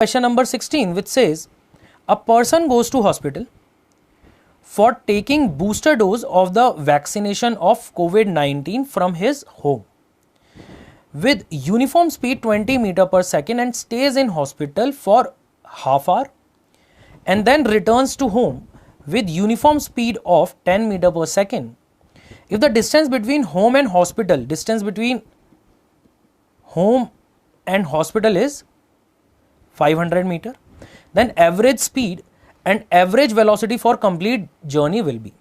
Question number 16, which says a person goes to hospital for taking booster dose of the vaccination of COVID-19 from his home with uniform speed 20 meter per second and stays in hospital for half hour and then returns to home with uniform speed of 10 meter per second. If the distance between home and hospital, is 500 meter, then average speed and average velocity for complete journey will be.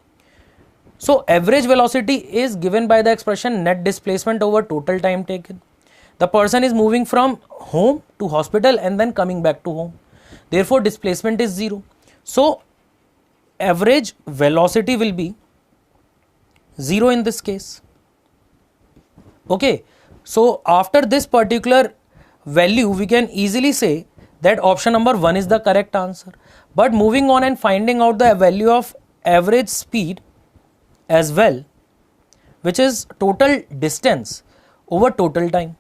So average velocity is given by the expression net displacement over total time taken. The person is moving from home to hospital and then coming back to home. Therefore displacement is 0. So average velocity will be 0 in this case. Okay. So after this particular value, we can easily say that option number 1 is the correct answer. But moving on and finding out the value of average speed as well, which is total distance over total time.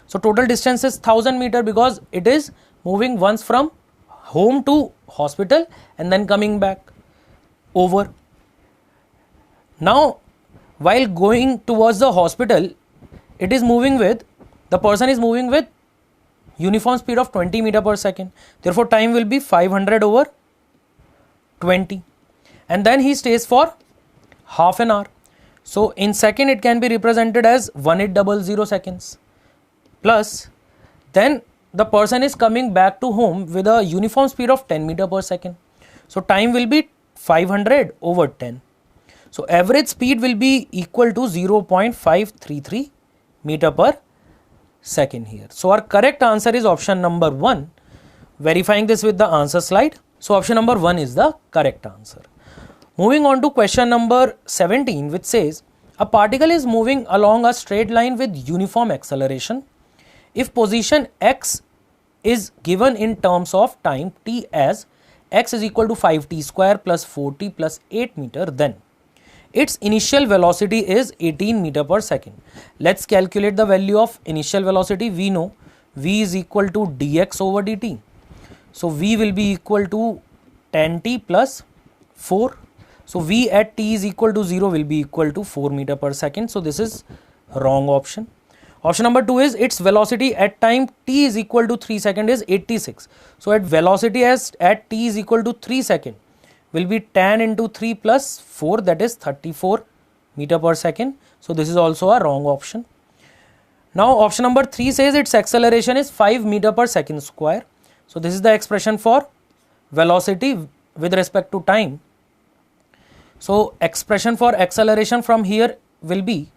So total distance is 1000 meter because it is moving once from home to hospital and then coming back over. Now while going towards the hospital, the person is moving with uniform speed of 20 meter per second. Therefore time will be 500 over 20 and then he stays for half an hour. So in second it can be represented as 1800 seconds plus then the person is coming back to home with a uniform speed of 10 meter per second. So time will be 500 over 10. So average speed will be equal to 0.533 meter per second here. So our correct answer is option number 1. Verifying this with the answer slide. So option number 1 is the correct answer. Moving on to question number 17, which says a particle is moving along a straight line with uniform acceleration. If position x is given in terms of time t as x is equal to 5t square plus 4t plus 8 meter, then its initial velocity is 18 meter per second. Let's calculate the value of initial velocity. We know v is equal to dx over dt. So v will be equal to 10t plus 4. So v at t is equal to 0 will be equal to 4 meter per second. So this is wrong option. Option number 2 is its velocity at time t is equal to 3 second is 86. So at velocity at t is equal to 3 second will be 10 into 3 plus 4, that is 34 meter per second. So this is also a wrong option. Now option number 3 says its acceleration is 5 meter per second square. So this is the expression for velocity with respect to time. So expression for acceleration from here will be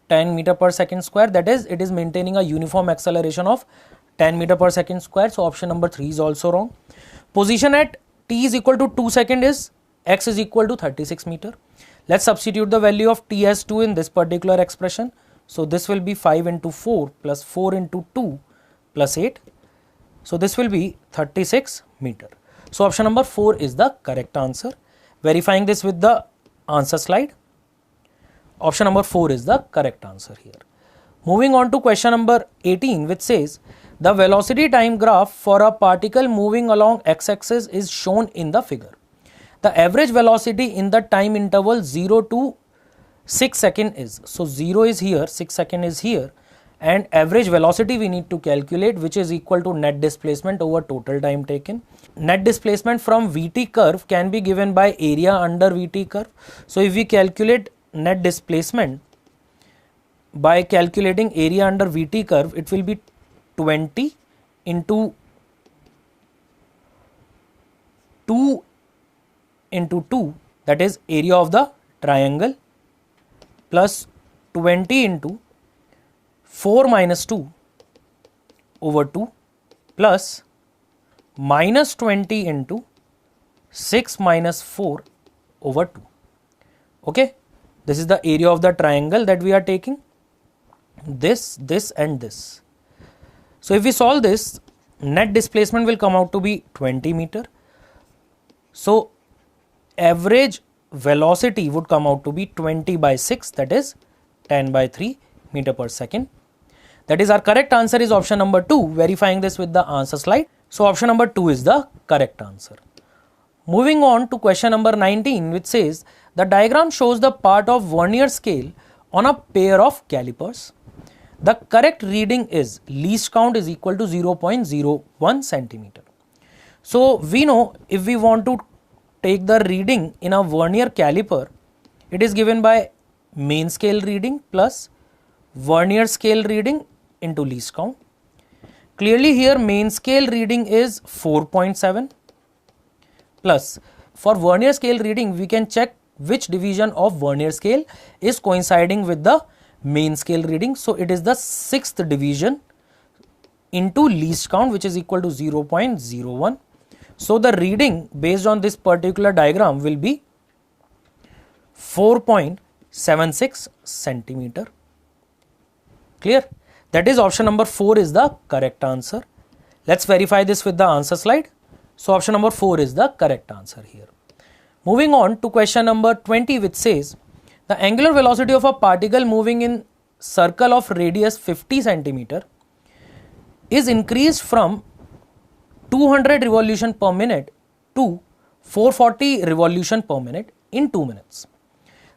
10 meter per second square, that is it is maintaining a uniform acceleration of 10 meter per second square. So option number 3 is also wrong. Position at t is equal to 2 second is x is equal to 36 meter. Let's substitute the value of t as 2 in this particular expression. So this will be 5 into 4 plus 4 into 2 plus 8. So this will be 36 meter. So option number 4 is the correct answer. Verifying this with the answer slide. Option number 4 is the correct answer here. Moving on to question number 18, which says the velocity time graph for a particle moving along x-axis is shown in the figure. The average velocity in the time interval 0 to 6 second is. So 0 is here, 6 second is here, and average velocity we need to calculate, which is equal to net displacement over total time taken. Net displacement from VT curve can be given by area under VT curve. So if we calculate net displacement by calculating area under VT curve, it will be 20 into 2 into 2, that is area of the triangle, plus 20 into 4 minus 2 over 2 plus minus 20 into 6 minus 4 over 2. Okay, this is the area of the triangle that we are taking, this and this. So if we solve this, net displacement will come out to be 20 meter. So average velocity would come out to be 20 by 6, that is 10 by 3 meter per second. That is, our correct answer is option number 2, verifying this with the answer slide. So option number 2 is the correct answer. Moving on to question number 19, which says the diagram shows the part of vernier scale on a pair of calipers. The correct reading is least count is equal to 0.01 centimeter. So we know if we want to take the reading in a vernier caliper, it is given by main scale reading plus vernier scale reading into least count. Clearly here main scale reading is 4.7 plus for vernier scale reading we can check which division of vernier scale is coinciding with the main scale reading. So it is the 6th division into least count, which is equal to 0.01. So the reading based on this particular diagram will be 4.76 centimeter. Clear? That is option number 4 is the correct answer. Let's verify this with the answer slide. So option number 4 is the correct answer here. Moving on to question number 20, which says the angular velocity of a particle moving in circle of radius 50 centimeter is increased from 200 revolution per minute to 440 revolution per minute in 2 minutes.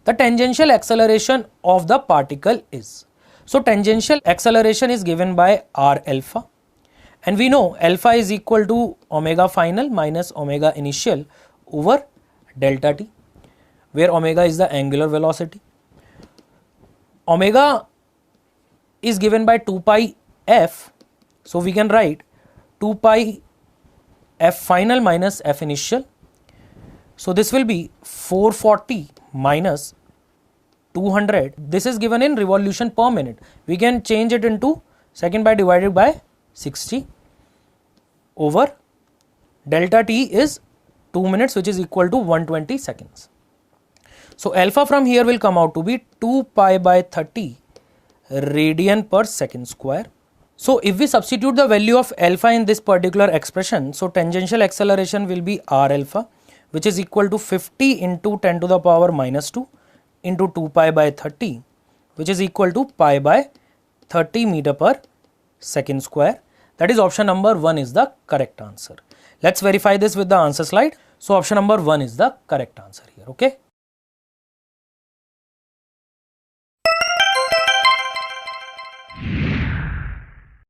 The tangential acceleration of the particle is. So tangential acceleration is given by r alpha, and we know alpha is equal to omega final minus omega initial over delta t, where omega is the angular velocity. Omega is given by 2 pi f, so we can write 2 pi f final minus f initial. So this will be 440 minus 200. This is given in revolution per minute. We can change it into second by divided by 60 over delta t is 2 minutes, which is equal to 120 seconds. So alpha from here will come out to be 2 pi by 30 radian per second square. So if we substitute the value of alpha in this particular expression, so tangential acceleration will be r alpha, which is equal to 50 into 10 to the power minus 2 into 2 pi by 30, which is equal to pi by 30 meter per second square. That is option number 1 is the correct answer. Let's verify this with the answer slide. So option number 1 is the correct answer here. Okay.